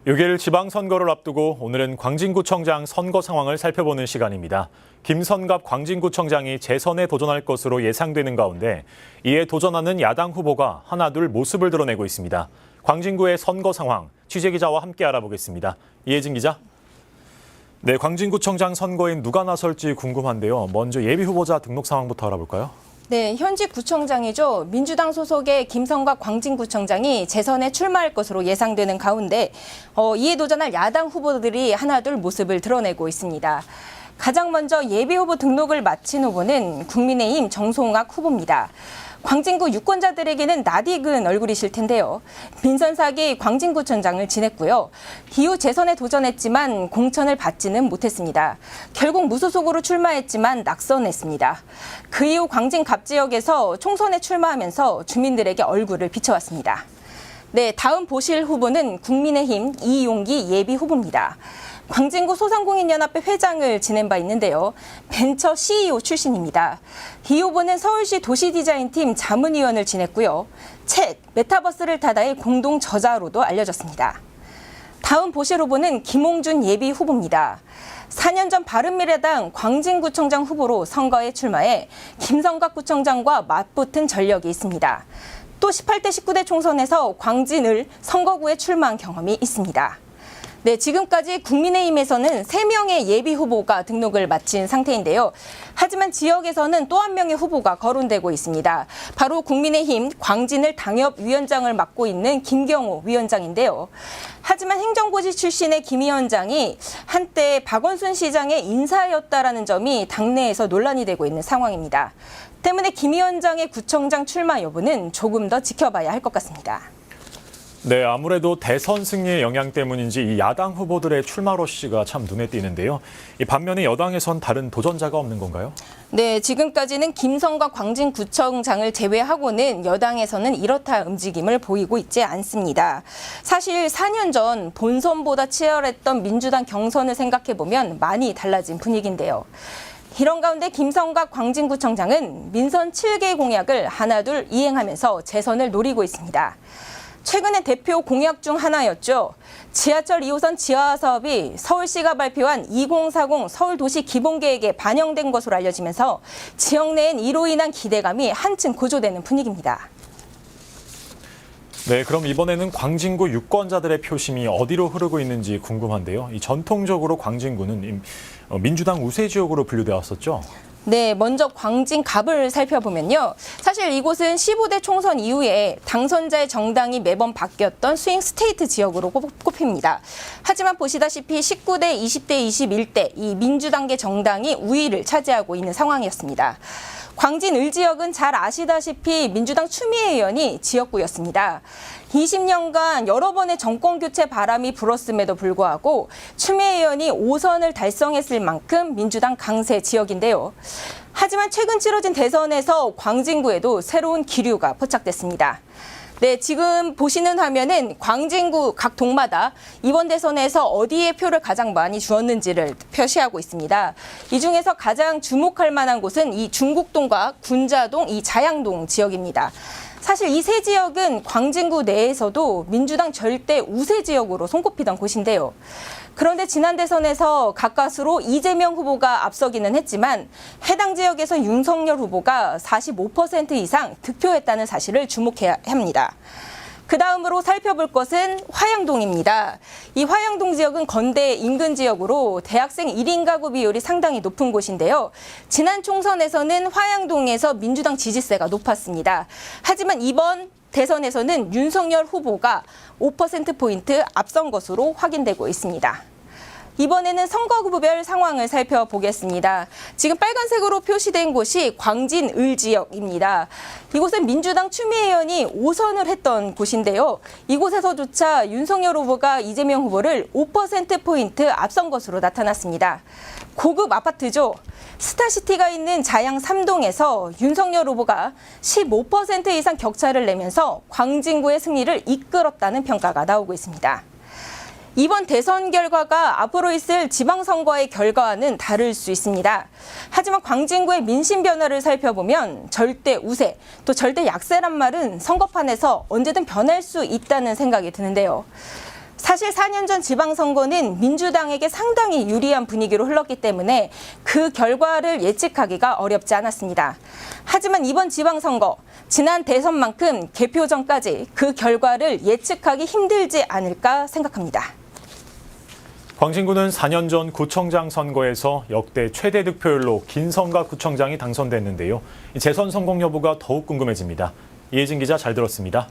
6일 지방선거를 앞두고 오늘은 광진구청장 선거 상황을 살펴보는 시간입니다. 김선갑 광진구청장이 재선에 도전할 것으로 예상되는 가운데 이에 도전하는 야당 후보가 하나둘 모습을 드러내고 있습니다. 광진구의 선거 상황, 취재기자와 함께 알아보겠습니다. 이혜진 기자. 네, 광진구청장 선거엔 누가 나설지 궁금한데요. 먼저 예비 후보자 등록 상황부터 알아볼까요? 네, 현직 구청장이죠. 민주당 소속의 김선갑 광진구청장이 재선에 출마할 것으로 예상되는 가운데 이에 도전할 야당 후보들이 하나둘 모습을 드러내고 있습니다. 가장 먼저 예비 후보 등록을 마친 후보는 국민의힘 정송학 후보입니다. 광진구 유권자들에게는 낯익은 얼굴이실 텐데요. 민선 4기 광진구청장을 지냈고요. 이후 재선에 도전했지만 공천을 받지는 못했습니다. 결국 무소속으로 출마했지만 낙선했습니다. 그 이후 광진 갑 지역에서 총선에 출마하면서 주민들에게 얼굴을 비춰왔습니다. 네, 다음 보실 후보는 국민의힘 이용기 예비 후보입니다. 광진구 소상공인연합회 회장을 지낸 바 있는데요. 벤처 CEO 출신입니다. 이 후보는 서울시 도시디자인팀 자문위원을 지냈고요. 책 메타버스를 타다의 공동 저자로도 알려졌습니다. 다음 보실 후보는 김홍준 예비 후보입니다. 4년 전 바른미래당 광진구청장 후보로 선거에 출마해 김선갑 구청장과 맞붙은 전력이 있습니다. 또 18대 19대 총선에서 광진을 선거구에 출마한 경험이 있습니다. 네, 지금까지 국민의힘에서는 3명의 예비 후보가 등록을 마친 상태인데요. 하지만 지역에서는 또 한 명의 후보가 거론되고 있습니다. 바로 국민의힘 광진을 당협위원장을 맡고 있는 김경호 위원장인데요. 하지만 행정고시 출신의 김 위원장이 한때 박원순 시장의 인사였다라는 점이 당내에서 논란이 되고 있는 상황입니다. 때문에 김 위원장의 구청장 출마 여부는 조금 더 지켜봐야 할 것 같습니다. 네, 아무래도 대선 승리의 영향 때문인지 이 야당 후보들의 출마 러시가 참 눈에 띄는데요. 이 반면에 여당에선 다른 도전자가 없는 건가요? 네, 지금까지는 김선갑 광진구청장을 제외하고는 여당에서는 이렇다 움직임을 보이고 있지 않습니다. 사실 4년 전 본선보다 치열했던 민주당 경선을 생각해보면 많이 달라진 분위기인데요. 이런 가운데 김선갑 광진구청장은 민선 7개 공약을 하나둘 이행하면서 재선을 노리고 있습니다. 최근의 대표 공약 중 하나였죠. 지하철 2호선 지하 사업이 서울시가 발표한 2040 서울도시 기본계획에 반영된 것으로 알려지면서 지역 내엔 이로 인한 기대감이 한층 고조되는 분위기입니다. 네, 그럼 이번에는 광진구 유권자들의 표심이 어디로 흐르고 있는지 궁금한데요. 이 전통적으로 광진구는 민주당 우세 지역으로 분류되었었죠. 네, 먼저 광진 갑을 살펴보면요. 사실 이곳은 15대 총선 이후에 당선자의 정당이 매번 바뀌었던 스윙 스테이트 지역으로 꼽힙니다. 하지만 보시다시피 19대, 20대, 21대 이 민주당계 정당이 우위를 차지하고 있는 상황이었습니다. 광진 을 지역은 잘 아시다시피 민주당 추미애 의원이 지역구였습니다. 20년간 여러 번의 정권 교체 바람이 불었음에도 불구하고 추미애 의원이 5선을 달성했을 만큼 민주당 강세 지역인데요. 하지만 최근 치러진 대선에서 광진구에도 새로운 기류가 포착됐습니다. 네, 지금 보시는 화면은 광진구 각 동마다 이번 대선에서 어디에 표를 가장 많이 주었는지를 표시하고 있습니다. 이 중에서 가장 주목할 만한 곳은 이 중국동과 군자동, 이 자양동 지역입니다. 사실 이 세 지역은 광진구 내에서도 민주당 절대 우세 지역으로 손꼽히던 곳인데요. 그런데 지난 대선에서 가까스로 이재명 후보가 앞서기는 했지만 해당 지역에서 윤석열 후보가 45% 이상 득표했다는 사실을 주목해야 합니다. 그 다음으로 살펴볼 것은 화양동입니다. 이 화양동 지역은 건대 인근 지역으로 대학생 1인 가구 비율이 상당히 높은 곳인데요. 지난 총선에서는 화양동에서 민주당 지지세가 높았습니다. 하지만 이번 대선에서는 윤석열 후보가 5%포인트 앞선 것으로 확인되고 있습니다. 이번에는 선거구별 상황을 살펴보겠습니다. 지금 빨간색으로 표시된 곳이 광진 을 지역입니다. 이곳은 민주당 추미애 의원이 5선을 했던 곳인데요. 이곳에서조차 윤석열 후보가 이재명 후보를 5%포인트 앞선 것으로 나타났습니다. 고급 아파트죠. 스타시티가 있는 자양 3동에서 윤석열 후보가 15% 이상 격차를 내면서 광진구의 승리를 이끌었다는 평가가 나오고 있습니다. 이번 대선 결과가 앞으로 있을 지방선거의 결과와는 다를 수 있습니다. 하지만 광진구의 민심 변화를 살펴보면 절대 우세, 또 절대 약세란 말은 선거판에서 언제든 변할 수 있다는 생각이 드는데요. 사실 4년 전 지방선거는 민주당에게 상당히 유리한 분위기로 흘렀기 때문에 그 결과를 예측하기가 어렵지 않았습니다. 하지만 이번 지방선거, 지난 대선만큼 개표 전까지 그 결과를 예측하기 힘들지 않을까 생각합니다. 광진구는 4년 전 구청장 선거에서 역대 최대 득표율로 김성갑 구청장이 당선됐는데요. 재선 성공 여부가 더욱 궁금해집니다. 이혜진 기자 잘 들었습니다.